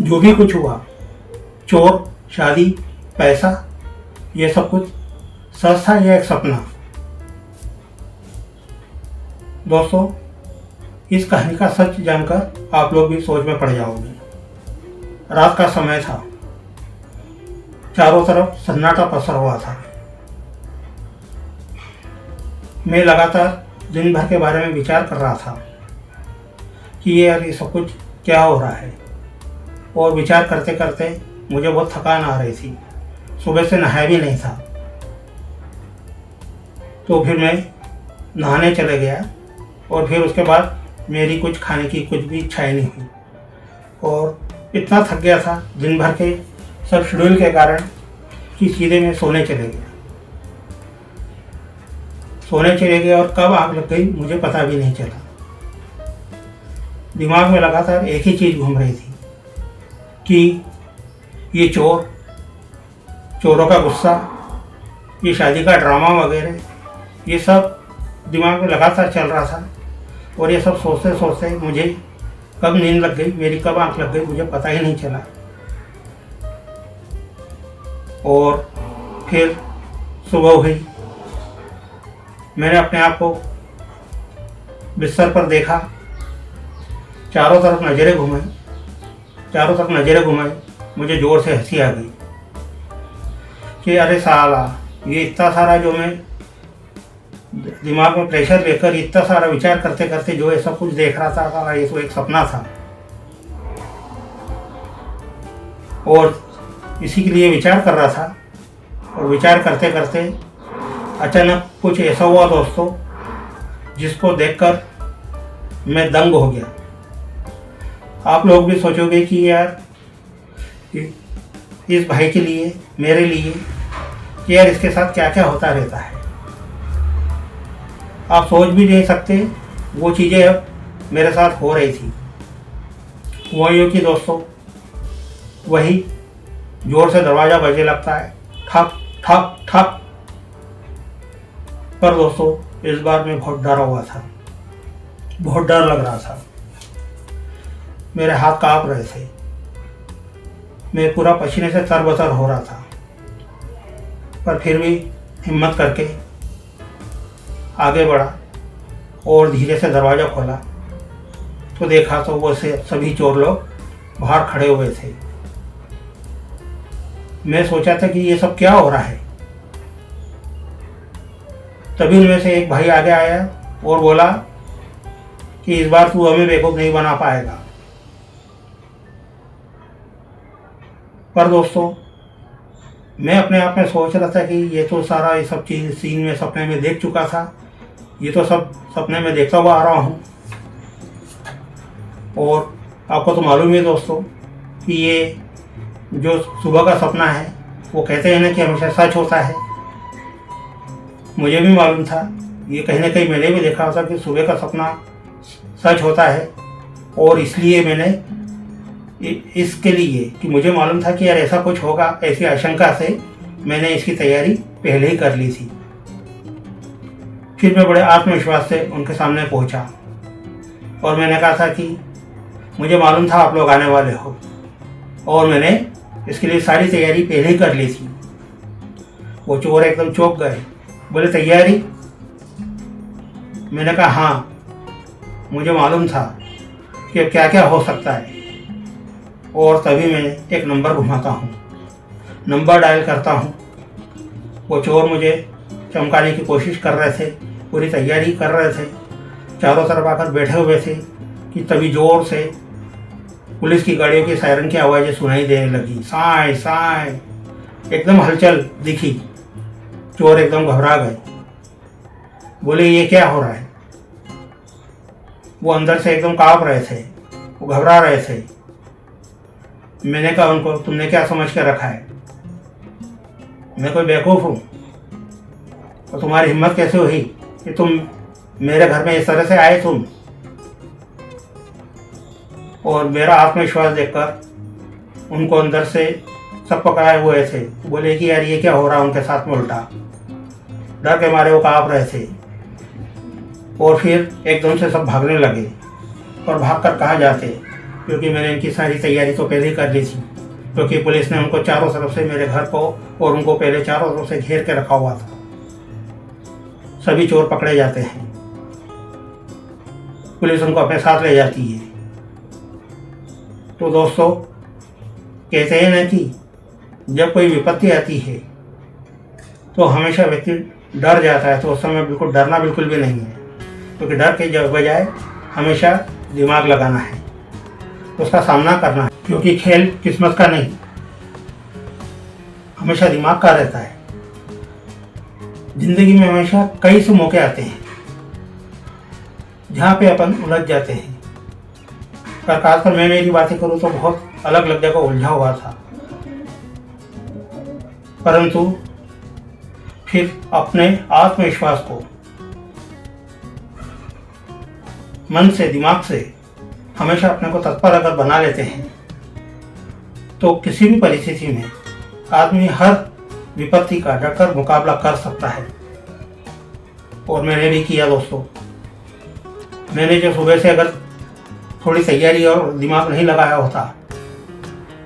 जो भी कुछ हुआ, चोर, शादी, पैसा, ये सब कुछ सच था या एक सपना? दोस्तों, इस कहानी का सच जानकर आप लोग भी सोच में पड़ जाओगे। रात का समय था, चारों तरफ सन्नाटा पसरा हुआ था। मैं लगातार दिन भर के बारे में विचार कर रहा था कि ये सब कुछ क्या हो रहा है, और विचार करते करते मुझे बहुत थकान आ रही थी। सुबह से नहाया भी नहीं था, तो फिर मैं नहाने चले गया, और फिर उसके बाद मेरी कुछ खाने की कुछ भी इच्छा ही नहीं हुई, और इतना थक गया था दिन भर के सब शेड्यूल के कारण कि सीधे मैं सोने चले गया और कब आग लग गई मुझे पता भी नहीं चला। दिमाग में लगातार एक ही चीज़ घूम रही थी कि ये चोरों का गुस्सा, ये शादी का ड्रामा वगैरह, ये सब दिमाग में लगातार चल रहा था। और ये सब सोचते सोचते मुझे कब नींद लग गई, मेरी कब आंख लग गई, मुझे पता ही नहीं चला। और फिर सुबह हुई, मैंने अपने आप को बिस्तर पर देखा, चारों तरफ नज़रें घुमाई, मुझे ज़ोर से हंसी आ गई कि अरे साला, ये इतना सारा जो मैं दिमाग में प्रेशर लेकर इतना सारा विचार करते करते जो ये सब कुछ देख रहा था, ये तो एक सपना था। और इसी के लिए विचार कर रहा था, और विचार करते करते अचानक कुछ ऐसा हुआ दोस्तों, जिसको देखकर मैं दंग हो गया। आप लोग भी सोचोगे कि यार इस भाई के लिए, मेरे लिए, कि यार इसके साथ क्या क्या होता रहता है। आप सोच भी नहीं सकते वो चीज़ें अब मेरे साथ हो रही थी। वही हो कि दोस्तों, वही जोर से दरवाज़ा बजने लगता है, ठक ठक ठक। पर दोस्तों, इस बार मैं बहुत डरा हुआ था, बहुत डर लग रहा था। मेरे हाथ कांप रहे थे, मैं पूरा पसीने से तरबतर हो रहा था। पर फिर भी हिम्मत करके आगे बढ़ा और धीरे से दरवाज़ा खोला, तो देखा तो वो से सभी चोर लोग बाहर खड़े हुए थे। मैं सोचा था कि ये सब क्या हो रहा है। तभी उनमें से एक भाई आगे आया और बोला कि इस बार तू हमें बेवकूफ़ नहीं बना पाएगा। पर दोस्तों, मैं अपने आप में सोच रहा था कि ये तो सारा ये सब चीज़ सीन में सपने में देख चुका था, ये तो सब सपने में देखता हुआ आ रहा हूँ। और आपको तो मालूम ही है दोस्तों कि ये जो सुबह का सपना है, वो कहते हैं ना कि हमेशा सच होता है। मुझे भी मालूम था, ये कहीं ना कहीं मैंने भी देखा था कि सुबह का सपना सच होता है। और इसलिए मैंने इसके लिए कि मुझे मालूम था कि यार ऐसा कुछ होगा, ऐसी आशंका से मैंने इसकी तैयारी पहले ही कर ली थी। फिर मैं बड़े आत्मविश्वास से उनके सामने पहुंचा और मैंने कहा था कि मुझे मालूम था आप लोग आने वाले हो, और मैंने इसके लिए सारी तैयारी पहले ही कर ली थी। वो चोर एकदम चौंक गए, बोले तैयारी? मैंने कहा हाँ, मुझे मालूम था कि क्या क्या हो सकता है। और तभी मैं एक नंबर घुमाता हूँ, नंबर डायल करता हूँ। वो चोर मुझे चमकाने की कोशिश कर रहे थे, पूरी तैयारी कर रहे थे, चारों तरफ आकर बैठे हुए थे कि तभी जोर से पुलिस की गाड़ियों की सायरन की आवाज़ें सुनाई देने लगी। साए साए, एकदम हलचल दिखी। चोर एकदम घबरा गए, बोले ये क्या हो रहा है। वो अंदर से एकदम कांप रहे थे, वो घबरा रहे थे। मैंने कहा उनको, तुमने क्या समझ के रखा है, मैं कोई बेवकूफ़ हूँ? और तुम्हारी हिम्मत कैसे हुई कि तुम मेरे घर में इस तरह से आए तुम? और मेरा आत्मविश्वास देखकर उनको अंदर से सब पकड़ाए हुए थे। बोले कि यार ये क्या हो रहा है उनके साथ में उल्टा। डर के मारे वो काँप रहे थे। और फिर एकदम से सब भागने लगे, और भागकर कहाँ जाते, क्योंकि मैंने इनकी सारी तैयारी तो पहले ही कर ली थी, क्योंकि पुलिस ने उनको चारों तरफ से मेरे घर को और उनको पहले चारों तरफ से घेर के रखा हुआ था। सभी चोर पकड़े जाते हैं, पुलिस उनको अपने साथ ले जाती है। तो दोस्तों, कहते हैं ना कि जब कोई विपत्ति आती है तो हमेशा व्यक्ति डर जाता है, तो उस समय बिल्कुल डरना बिल्कुल भी नहीं है, क्योंकि डर के बजाय हमेशा दिमाग लगाना है, उसका सामना करना है, क्योंकि खेल किस्मत का नहीं, हमेशा दिमाग का रहता है। जिंदगी में हमेशा कई से मौके आते हैं जहाँ पे अपन उलझ जाते हैं। पर खासकर मैं मेरी बातें करूँ तो बहुत अलग अलग जगह उलझा हुआ था, परंतु फिर अपने आत्मविश्वास को मन से, दिमाग से हमेशा अपने को तत्पर अगर बना लेते हैं तो किसी भी परिस्थिति में आदमी हर विपत्ति का डटकर मुकाबला कर सकता है। और मैंने भी किया दोस्तों। मैंने जो सुबह से अगर थोड़ी तैयारी और दिमाग नहीं लगाया होता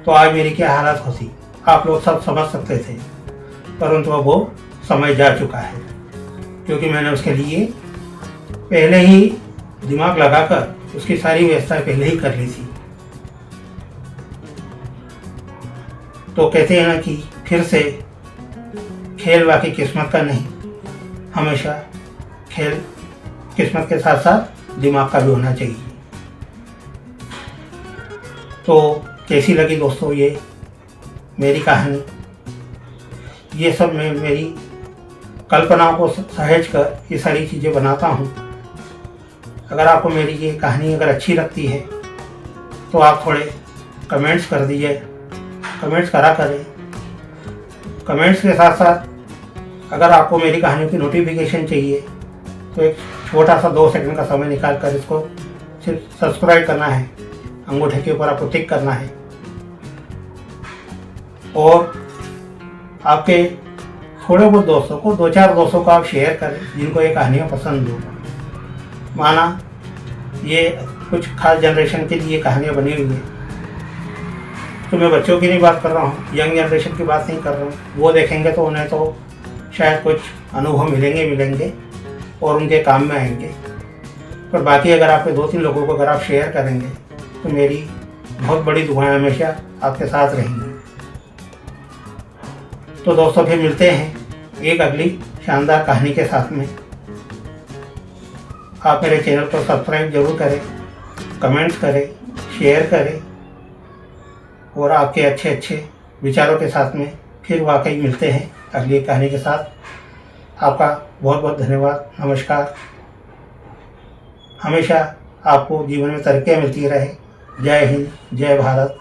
तो आज मेरी क्या हालत होती, आप लोग सब समझ सकते थे। परंतु अब वो समय जा चुका है, क्योंकि मैंने उसके लिए पहले ही दिमाग लगाकर उसकी सारी व्यवस्था पहले ही कर ली थी। तो कहते हैं ना कि फिर से खेल वाकई किस्मत का नहीं, हमेशा खेल किस्मत के साथ साथ दिमाग का भी होना चाहिए। तो कैसी लगी दोस्तों ये मेरी कहानी? ये सब मैं मेरी कल्पनाओं को सहेज कर ये सारी चीज़ें बनाता हूँ। अगर आपको मेरी ये कहानी अगर अच्छी लगती है तो आप थोड़े कमेंट्स कर दीजिए, कमेंट्स करा करें। कमेंट्स के साथ साथ अगर आपको मेरी कहानियों की नोटिफिकेशन चाहिए तो एक छोटा सा 2 सेकंड का समय निकाल कर इसको सिर्फ सब्सक्राइब करना है, अंगूठे के ऊपर आपको टिक करना है। और आपके थोड़े बहुत दोस्तों को, 2-4 दोस्तों को आप शेयर करें जिनको ये कहानियाँ पसंद हो। माना ये कुछ खास जनरेशन के लिए कहानियाँ बनी हुई हैं, तो मैं बच्चों की नहीं बात कर रहा हूँ, यंग जनरेशन की बात नहीं कर रहा हूँ। वो देखेंगे तो उन्हें तो शायद कुछ अनुभव मिलेंगे और उनके काम में आएंगे। पर बाकी अगर आपके 2-3 लोगों को अगर आप शेयर करेंगे तो मेरी बहुत बड़ी दुआएं हमेशा आपके साथ रहेंगी। तो दोस्तों, फिर मिलते हैं एक अगली शानदार कहानी के साथ में। आप मेरे चैनल को सब्सक्राइब जरूर करें, कमेंट्स करें, शेयर करें और आपके अच्छे अच्छे विचारों के साथ में फिर वाकई मिलते हैं अगली कहानी के साथ। आपका बहुत बहुत धन्यवाद, नमस्कार। हमेशा आपको जीवन में तरक्कियाँ मिलती रहे। जय हिंद, जय भारत।